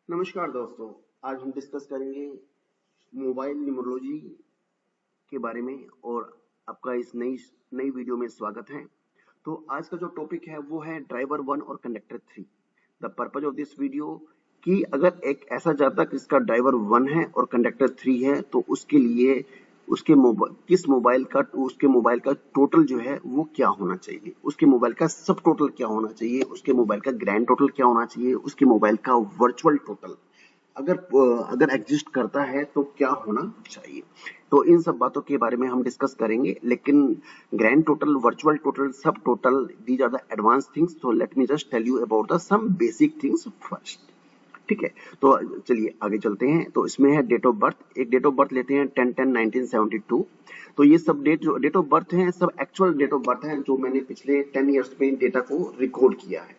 नमस्कार दोस्तों, आज हम डिस्कस करेंगे मोबाइल न्यूमरोलॉजी के बारे में और आपका इस नई नई वीडियो में स्वागत है। तो आज का जो टॉपिक है वो है ड्राइवर 1 और conductor 3। The purpose of this video कि अगर एक ऐसा जातक जिसका ड्राइवर 1 है और कंडक्टर 3 है तो उसके लिए उसके मोबाइल का टोटल जो है वो क्या होना चाहिए, उसके मोबाइल का सब टोटल क्या होना चाहिए, उसके मोबाइल का ग्रैंड टोटल क्या होना चाहिए, उसके मोबाइल का वर्चुअल टोटल अगर एग्जिस्ट करता है तो क्या होना चाहिए। तो इन सब बातों के बारे में हम डिस्कस करेंगे, लेकिन grand total, virtual total, sub total, these are the advance things. So let me just tell you about the some basic things first. ठीक है, तो चलिए आगे चलते हैं। तो इसमें है डेट ऑफ बर्थ। एक डेट ऑफ बर्थ लेते हैं 10/10/1972। तो ये सब डेट ऑफ बर्थ है, सब एक्चुअल डेट ऑफ बर्थ है जो मैंने पिछले 10 ईयर्स में डेटा को रिकॉर्ड किया है।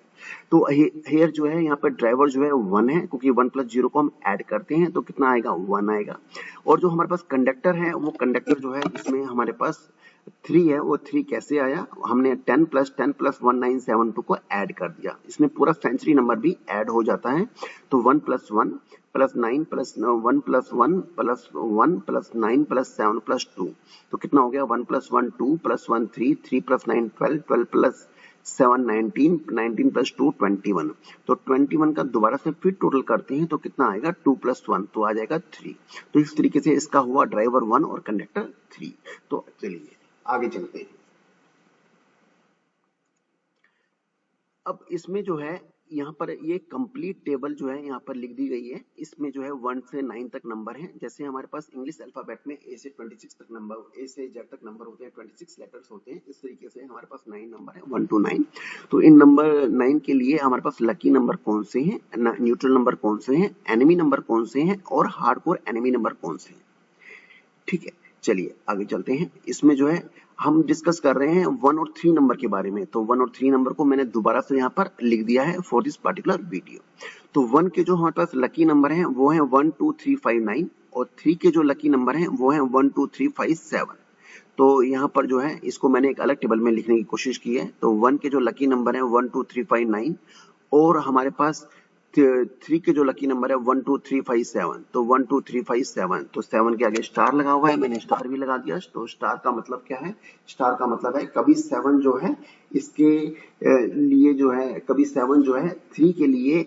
तो हेयर जो है यहाँ पर ड्राइवर जो है 1 है, क्योंकि 1 + 0 को हम ऐड करते हैं तो कितना आएगा, 1 आएगा। और जो हमारे पास कंडक्टर है वो कंडक्टर जो है इसमें हमारे पास 3 है। वो 3 कैसे आया, हमने 10 + 10 + 1972 को ऐड कर दिया। इसमें पूरा सेंचुरी नंबर भी ऐड हो जाता है। तो 1 + 1 + 9 + 1 + 1 + 1 + 9 + 7 + 2। तो कितना हो गया, 1 + 1 2 + 1 3 3 + 9 12 12 + 7 19 19 + 2 21। तो 21 का दोबारा से फिर टोटल करते हैं तो कितना आएगा, 2 + 1 तो आ जाएगा 3। तो इस तरीके से इसका हुआ ड्राइवर 1 और कंडक्टर 3। तो चलिए आगे चलते हैं। अब इसमें जो है यहाँ पर ये कंप्लीट टेबल जो है यहाँ पर लिख दी गई है। इसमें जो है 1 से 9 तक नंबर है। जैसे हमारे पास इंग्लिश अल्फाबेट में ए से 26 तक नंबर, ए से जेड तक नंबर होते हैं, 26 लेटर्स होते हैं। इस तरीके से हमारे पास 9 नंबर है, 1 to 9। तो इन नंबर 9 के लिए हमारे पास लकी नंबर कौन से हैं, न्यूट्रल नंबर कौन से हैं, एनिमी नंबर कौन से हैं और हार्डकोर एनिमी नंबर कौन से हैं। ठीक है, चलिए आगे चलते हैं। इसमें जो है हम डिस्कस कर रहे हैं 1 और 3 नंबर के बारे में। तो 1 और 3 नंबर को मैंने दोबारा से यहाँ पर लिख दिया है फॉर दिस पर्टिकुलर वीडियो। तो 1 के जो हमारे पास लकी नंबर हैं वो है 1 2 3 5 9 और 3 के जो लकी नंबर हैं वो है 1 2 3 5 7। तो यहाँ पर जो है इसको मैंने एक अलग टेबल में लिखने की कोशिश की है। तो 1 के जो लकी नंबर है 1 2 3 5 9 और हमारे पास 3 के जो लकी नंबर है 1 2 3 5 7। तो 1 2 3 5 7, तो 7 के आगे स्टार लगा हुआ है, मैंने स्टार भी लगा दिया। तो स्टार का मतलब क्या है, स्टार का मतलब है कभी 7 जो है इसके लिए जो है, कभी 7 जो है 3 के लिए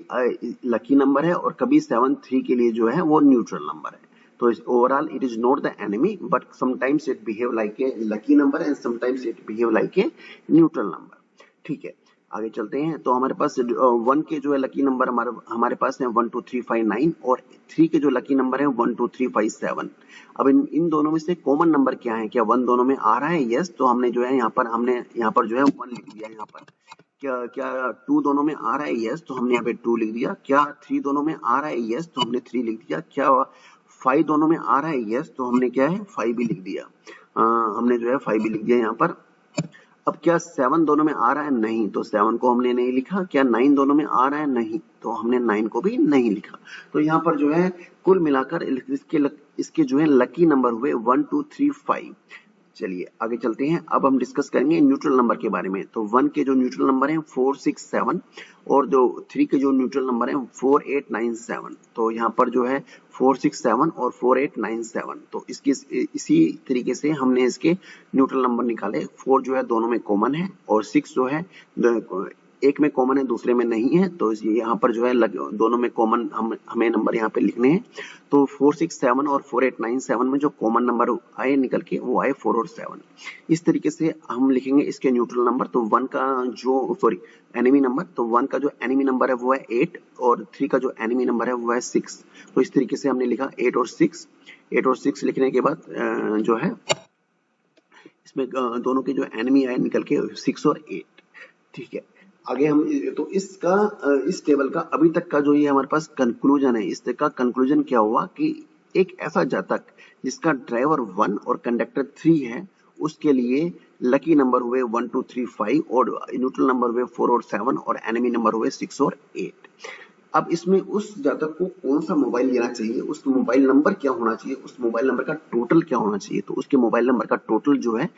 लकी नंबर है और कभी 7 3 के लिए जो है वो न्यूट्रल नंबर है। तो overall it is not the enemy, but sometimes it behave like a lucky number and sometimes it behave like a neutral number. ठीक है, आगे चलते हैं। तो हमारे पास 1 के जो है लकी नंबर हमारे पास है 1 2 3 5 9 और 3 के जो लकी नंबर है 1 2 3 5 7। अब इन दोनों में से कॉमन नंबर क्या है, क्या 1 दोनों में आ रहा है, यस। तो हमने जो है हमने यहाँ पर जो है 1 लिख दिया है। यहाँ पर क्या क्या 2 दोनों में आ रहा है, यस। तो हमने यहाँ पे 2 लिख दिया। क्या 3 दोनों में आ रहा है, यस। तो हमने 3 लिख दिया। क्या 5 दोनों में आ रहा है, यस। तो हमने क्या है 5 भी लिख दिया। हमने जो है 5 भी लिख दिया यहाँ पर। अब क्या 7 दोनों में आ रहा है, नहीं। तो 7 को हमने नहीं लिखा। क्या 9 दोनों में आ रहा है, नहीं। तो हमने 9 को भी नहीं लिखा। तो यहाँ पर जो है कुल मिलाकर इसके जो है लकी नंबर हुए 1 2 3 5। चलिए आगे चलते हैं। अब हम डिस्कस करेंगे न्यूट्रल नंबर के बारे में। तो 1 के जो न्यूट्रल नंबर हैं 4 6 7 और जो 3 के जो न्यूट्रल नंबर हैं 4 8 9 7। तो यहाँ पर जो है 4 6 7 और 4 8 9 7। तो इसी तरीके से हमने इसके न्यूट्रल नंबर निकाले। 4 जो है दोनों में कॉमन है और 6 जो है एक में कॉमन है दूसरे में नहीं है। तो यहाँ पर जो है दोनों में कॉमन हमें नंबर यहाँ पे लिखने हैं। तो 4 6 7 और 4 8 9 7 में जो कॉमन नंबर आए निकल के वो आए 4 और 7। इस तरीके से हम लिखेंगे इसके न्यूट्रल नंबर। तो 1 का जो एनिमी नंबर, तो 1 का जो एनिमी नंबर है वो है 8 और 3 का जो एनिमी नंबर है वो है 6। तो इस तरीके से हमने लिखा 8 और 6। 8 और 6 लिखने के बाद जो है इसमें दोनों के जो एनिमी आए निकल के 6 और 8। ठीक है, आगे हम तो इस टेबल का अभी तक का जो ये हमारे पास कंक्लूजन है, इस तक का कंक्लूजन क्या हुआ कि एक ऐसा जातक जिसका ड्राइवर 1 और कंडक्टर 3 है उसके लिए लकी नंबर हुए 1 2 3 5 और न्यूट्रल नंबर हुए 4 और 7 और एनिमी नंबर हुए 6 और 8। अब इसमें उस जातक को कौन सा मोबाइल लेना चाहिए, उस मोबाइल नंबर क्या होना चाहिए, उस मोबाइल नंबर का टोटल क्या होना चाहिए। तो उसके मोबाइल नंबर का टोटल जो है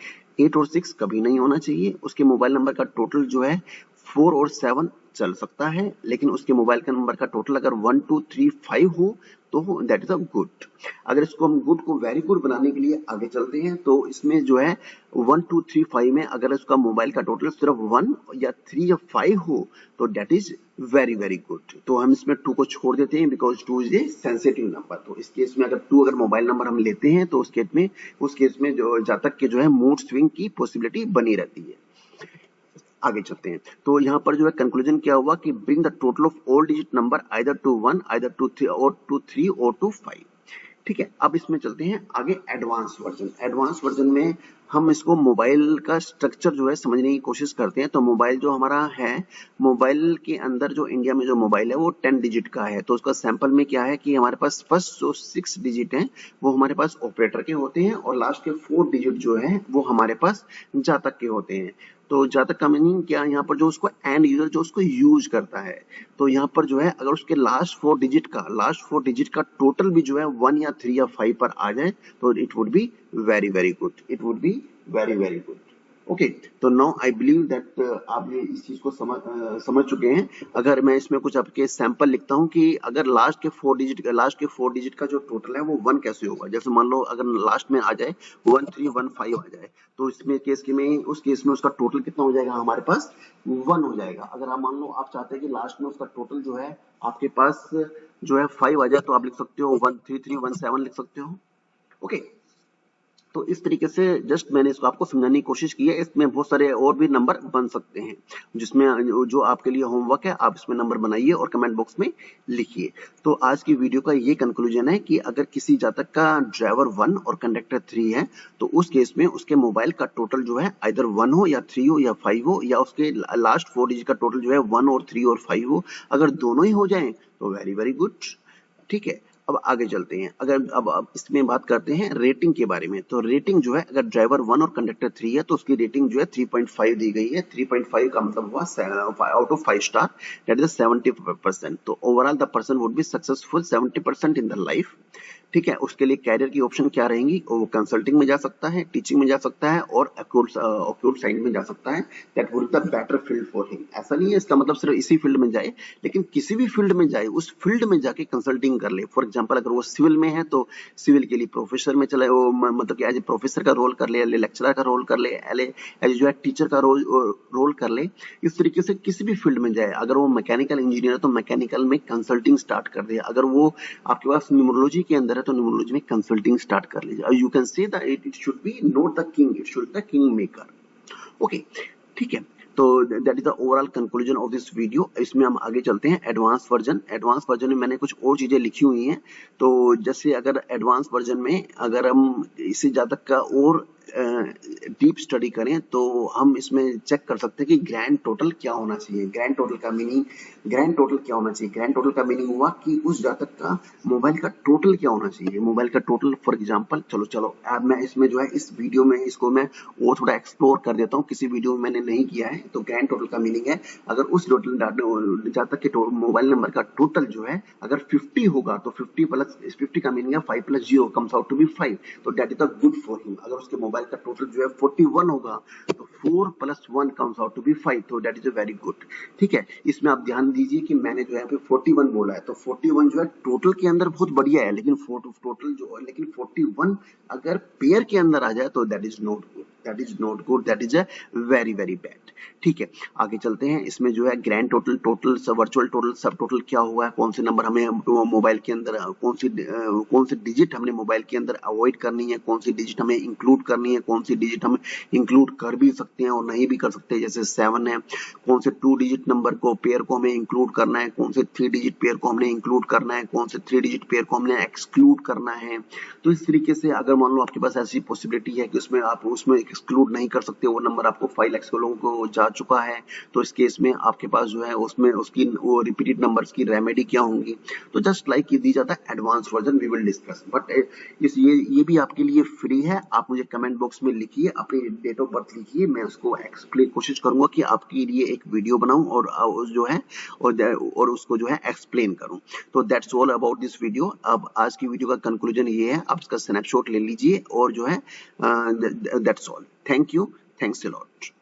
8 और 6 कभी नहीं होना चाहिए। उसके मोबाइल नंबर का टोटल जो है 4 और 7 चल सकता है, लेकिन उसके मोबाइल का नंबर का टोटल अगर 1 2 3 5 हो तो दैट इज अ गुड। अगर इसको हम गुड को वेरी गुड बनाने के लिए आगे चलते हैं तो इसमें जो है 1 2 3 5 में अगर उसका मोबाइल का टोटल सिर्फ 1 या 3 या 5 हो तो that is very very good. तो हम इसमें 2 को छोड़ देते हैं because 2 is a sensitive number. तो इस केस में अगर 2 अगर मोबाइल नंबर हम लेते हैं तो उस केस में जो जातक के जो है मूड स्विंग की पॉसिबिलिटी बनी रहती है। आगे चलते हैं तो यहाँ पर जो है कंक्लूजन क्या हुआ कि bring the total of all digit number either to 1 either to 3 और टू 3 और टू 5। ठीक है, अब इसमें चलते हैं आगे एडवांस वर्जन। एडवांस वर्जन में हम इसको मोबाइल का स्ट्रक्चर जो है समझने की कोशिश करते हैं। तो मोबाइल जो हमारा है, मोबाइल के अंदर जो इंडिया में जो मोबाइल है वो 10 डिजिट का है। तो उसका सैंपल में क्या है कि हमारे पास फर्स्ट जो 6 डिजिट हैं वो हमारे पास ऑपरेटर के होते हैं और लास्ट के 4 डिजिट जो है वो हमारे पास जातक के होते हैं। तो जातक का मीनिंग क्या है, यहाँ पर जो उसको एंड यूजर जो उसको यूज करता है, तो यहाँ पर जो है अगर उसके लास्ट 4 डिजिट का टोटल भी जो है 1 या 3 या 5 पर आ जाए तो it would be very very good, it would be very very good. Okay, तो नाउ आई बिलीव दैट आप ये इस चीज को समझ चुके हैं। अगर मैं इसमें कुछ आपके सैंपल लिखता हूँ कि अगर लास्ट के 4 डिजिट का जो टोटल है वो 1 कैसे होगा। जैसे मान लो अगर लास्ट में आ जाए 1315 आ जाए तो इसमें उस केस में उसका टोटल कितना हो जाएगा, हमारे पास 1 हो जाएगा। अगर आप मान लो आप चाहते हैं कि लास्ट में उसका टोटल जो है आपके पास जो है 5 आ जाए तो आप लिख सकते हो 13317 लिख सकते हो। ओके, तो इस तरीके से जस्ट मैंने इसको आपको समझाने की कोशिश की है। इसमें बहुत सारे और भी नंबर बन सकते हैं जिसमें जो आपके लिए होमवर्क है आप इसमें नंबर बनाइए और कमेंट बॉक्स में लिखिए। तो आज की वीडियो का ये कंक्लूजन है कि अगर किसी जातक का ड्राइवर 1 और कंडक्टर 3 है तो उस केस में उसके मोबाइल का टोटल जो है आइदर 1 हो या 3 हो या 5 हो या उसके लास्ट 4 डिजिट का टोटल जो है 1 और 3 और 5 हो। अगर दोनों ही हो जाए तो वेरी वेरी गुड। ठीक है, अब आगे चलते हैं। अब इसमें बात करते हैं रेटिंग के बारे में। तो रेटिंग जो है अगर ड्राइवर 1 और कंडक्टर 3 है तो उसकी रेटिंग जो है 3.5 दी गई है। 3.5 का मतलब हुआ out of 5 star, that is 70%। तो overall the person would be successful 70% in the life. ठीक है, उसके लिए कैरियर की ऑप्शन क्या रहेंगी, वो कंसल्टिंग में जा सकता है, टीचिंग में जा सकता है और अक्यूट साइंस में जा सकता है। That would be the better field for him. ऐसा नहीं है इसका मतलब सिर्फ इसी फील्ड में जाए, लेकिन किसी भी फील्ड में जाए उस फील्ड में जाके कंसल्टिंग कर ले। फॉर एग्जांपल अगर वो सिविल में है तो सिविल के लिए प्रोफेसर में चले, वो मतलब कि एज ए प्रोफेसर का रोल कर ले, लेक्चरर का रोल कर ले, एज जो है टीचर का रोल कर ले। इस तरीके से किसी भी फील्ड में जाए। अगर वो मैकेनिकल इंजीनियर है तो मैकेनिकल में कंसल्टिंग स्टार्ट कर दे। अगर वो आपके पास न्यूमरोलॉजी के अंदर है तो न्यूमरोलॉजी में कंसल्टिंग स्टार्ट कर लीजिए। You can say that it should be not the king, it should the king maker. Okay, ठीक है, तो that is the overall conclusion of this video. इसमें हम आगे चलते हैं एडवांस वर्जन। एडवांस वर्जन में मैंने कुछ और चीजें लिखी हुई हैं। तो जैसे अगर एडवांस वर्जन में अगर हम इसी जातक का और डीप स्टडी करें तो हम इसमें चेक कर सकते हैं कि ग्रैंड टोटल क्या होना चाहिए। ग्रैंड टोटल क्या होना चाहिए? ग्रैंड टोटल का मीनिंग हुआ कि उस जातक का मोबाइल का टोटल क्या होना चाहिए। मोबाइल का टोटल फॉर एग्जांपल, चलो अब मैं इसमें जो है इस वीडियो में इसको मैं और थोड़ा एक्सप्लोर कर देता हूँ, किसी वीडियो में मैंने नहीं किया है। तो ग्रैंड टोटल का मीनिंग है अगर उस जातक के मोबाइल नंबर का टोटल जो है अगर 50 होगा तो 50 का मीनिंग है 5 + 0 कम्स आउट टू बी 5, तो that is the good for him. अगर उसके मोबाइल का टोटल जो है 41 होगा तो 4 + 1 कम्स आउट टू बी 5, तो that is a very good. ठीक है, इसमें आप ध्यान दीजिए कि मैंने जो है 41 बोला है, तो 41 जो है टोटल के अंदर बहुत बढ़िया है, लेकिन 41 अगर पेयर के अंदर आ जाए तो that is not good, that is a very very bad. ठीक है, आगे चलते हैं। इसमें जो है grand total, virtual total, sub total क्या हुआ है, कौन से नंबर हमें मोबाइल के अंदर, कौन सी डिजिट हमने मोबाइल के अंदर अवॉइड करनी है, कौन सी डिजिट हमें इंक्लूड करनी है, कौन सी डिजिट हम इंक्लूड कर भी सकते हैं और नहीं भी कर सकते, जैसे 7 है। कौन से 2 डिजिट नंबर को पेयर को हमें इंक्लूड करना है, कौन से 3 डिजिट पेयर को हमने इंक्लूड करना है, कौन से 3 डिजिट पेयर को हमने एक्सक्लूड करना है। तो इस तरीके से अगर मान लो आपके पास ऐसी पॉसिबिलिटी है कि उसमें आप उसमें एक्सक्लूड नहीं कर सकते, वो नंबर आपको 5 लाख लोगों को जा चुका है, तो इस केस में आपके पास जो है उसमें उसकी वो रिपीटेड नंबर्स की रेमेडी क्या होंगी। तो जस्ट लाइक ये दी जाता है advance version, we will discuss. But ये भी आपके लिए फ्री है। आप मुझे कमेंट बॉक्स में लिखिए, अपनी डेट ऑफ बर्थ लिखिए, मैं उसको एक्सप्लेन कोशिश करूंगा कि आपके लिए एक वीडियो बनाऊं और जो है और उसको जो है एक्सप्लेन करूं। तो that's all about this video. अब आज की वीडियो का कंक्लूजन ये है, आप इसका स्नैपशॉट ले लीजिए और जो है that's all. Thank you, thanks a lot.